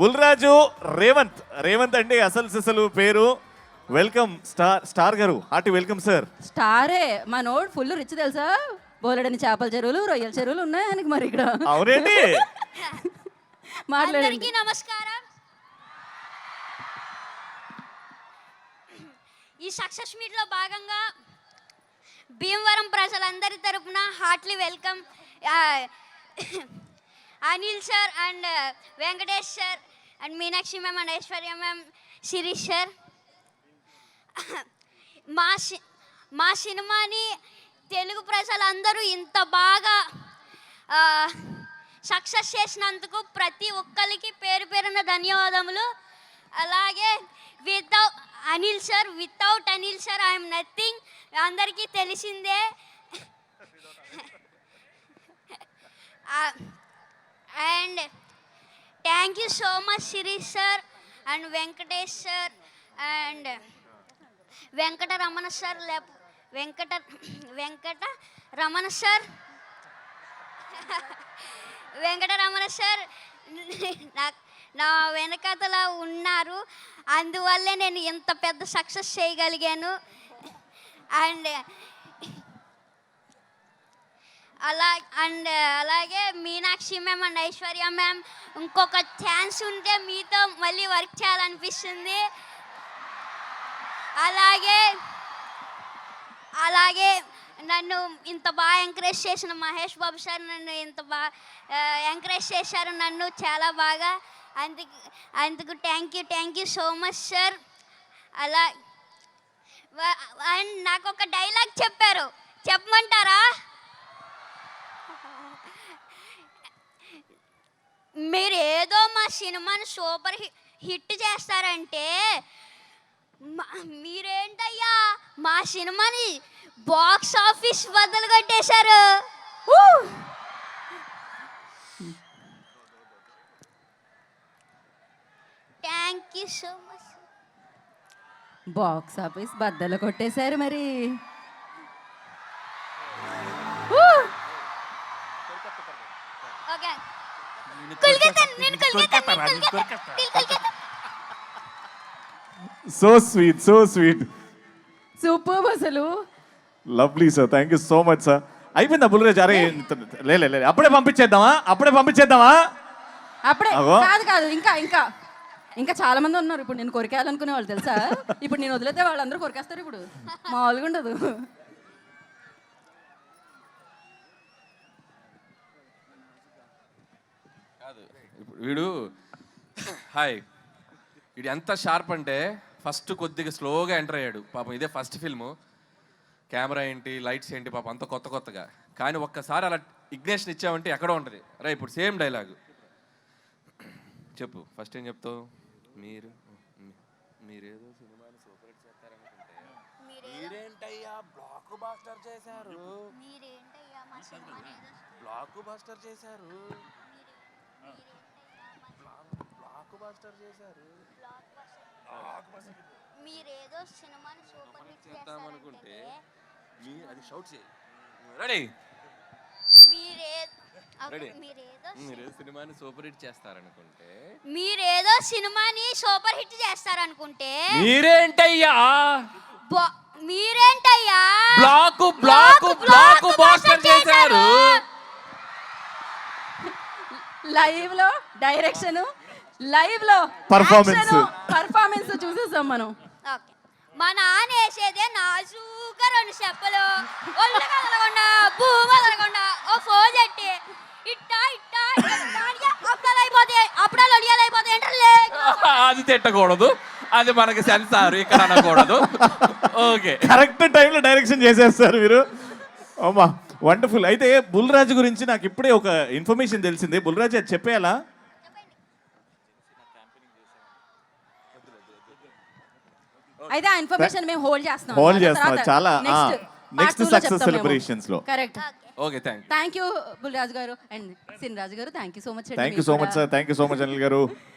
బుల్రాజు రేవంత్. రేవంత్ అంటే అసలు సిసలు పేరు. వెల్కమ్ స్టార్ గారు, హార్టీ వెల్కమ్ సార్. స్టారే మనోడు ఫుల్ రిచ్ తెలుసా, బోలెడని చేపల చెరువులు రొయ్యల చెరువులు ఉన్నాయి ఆయనకి మరి ఇక్కడ. అవునండి. మాట్లాడండి. అందరికీ నమస్కారం. ఈ సక్సెస్ మీట్ లో భాగంగా భీమవరం ప్రజలందరి తరపున heartly welcome Anil sir and Venkatesh sir and Meenakshi ma'am and Aishwarya ma'am, Shirish sir. మా సినిమాని తెలుగు ప్రజలందరూ ఇంత బాగా సక్సెస్ చేసినందుకు ప్రతి ఒక్కరికి పేరు పేరున ధన్యవాదములు. అలాగే without Anil sir I'm nothing, అందరికీ తెలిసిందే. And thank you so much Shirish sir and Venkatesh sir and Venkataramana sir Venkataramana sir నా వెనకతల ఉన్నారు, అందువల్లే నేను ఇంత పెద్ద సక్సెస్ చేయగలిగాను. అండ్ అలాగే Meenakshi ma'am and Aishwarya ma'am, ఇంకొక ఛాన్స్ ఉంటే మీతో మళ్ళీ వర్క్ చేయాలనిపిస్తుంది. అలాగే నన్ను ఇంత బాగా ఎంకరేజ్ చేసిన మహేష్ బాబు సార్ నన్ను ఇంత బాగా ఎంకరేజ్ చేశారు, నన్ను చాలా బాగా. అందుకు thank you so much sir. And నాకు ఒక డైలాగ్ చెప్పారు, చెప్పమంటారా? మీరు ఏదో మా సినిమాని సూపర్ హిట్ చేస్తారంటే మీరేంటయ్యా మా సినిమాని బాక్స్ ఆఫీస్ బద్దలు కొట్టేశారు. Thank you so much. Box office బద్దలు కొట్టేశారు మరి. Okay so sweet. సూపర్ అసలు. Lovely sir, thank you so much sir. అయిపోయిందా బుల్రాజ్? అరే లే అప్పుడే పంపించేద్దామా? అప్పుడే అగో. కాదు ఇంకా చాలా మంది ఉన్నారు. ఇప్పుడు నేను కొరికేయాలనుకునే వాళ్ళు తెలుసా, ఇప్పుడు నేను వదిలేతే వాళ్ళందరూ కొరికేస్తారు. ఇప్పుడు మామూలుగా ఉండదు. వీడు వీడు ఎంత షార్ప్ అంటే ఫస్ట్ కొద్దిగా స్లోగా ఎంటర్ అయ్యాడు పాపం. ఇదే ఫస్ట్ ఫిల్ము, కెమెరా ఏంటి లైట్స్ ఏంటి పాపం అంత కొత్తగా. కానీ ఒక్కసారి అలా ఇగ్నేషన్ ఇచ్చామంటే ఎక్కడో ఉంటుంది. రే ఇప్పుడు సేమ్ డైలాగు చెప్పు. ఫస్ట్ ఏం చెప్తావు? మీరేదో సినిమాని సూపర్ హిట్ చేస్తారనుకుంటే మీరేంటయ్యా బ్లాక్ బాస్టర్ చేశారు. మీరేదో సినిమాని సూపర్ హిట్ చేస్తామనుకుంటే అది షౌట్ చేయి. రెడీ? మీరేదో సినిమాని సూపర్ హిట్ చేస్తారనుకుంటే మీరేంటయ్యా బ్లాక్ బాస్టర్ చేశారు. లైవ్ లో డైరెక్షన్, లైవ్ లో పర్ఫార్మెన్స్ చూసేసాం మనం. మా నాన్న వేసేదే నాజూగా 2 చెప్పలు, ఒళ్ళు కదలకుండా భూమి కదలకుండా ఓ ఫోన్ చెట్టి అప్పుడాలు ఒడియాలైపోతాయి. అది తిట్టకూడదు, అది మనకి సెన్సార్ ఇక్కడ అనకూడదు. ఓకే, కరెక్ట్ టైంలో డైరెక్షన్ చేసేస్తారు మీరు. అమ్మా వండర్ఫుల్. అయితే బుల్రాజు గురించి నాకు ఇప్పుడే ఒక ఇన్ఫర్మేషన్ తెలిసింది. బుల్రాజు అది చెప్పేయాలా? అయితే ఆ ఇన్ఫర్మేషన్ మేము హోల్డ్ చేస్తున్నాం. చాలా నెక్స్ట్ సక్సెస్ సెలబ్రేషన్స్ లో. Correct. Okay, thank you Bulraju గారు అండ్ సిన్ రాజు గారు. Thank you so much. Sir. Thank you so much Anil గారు.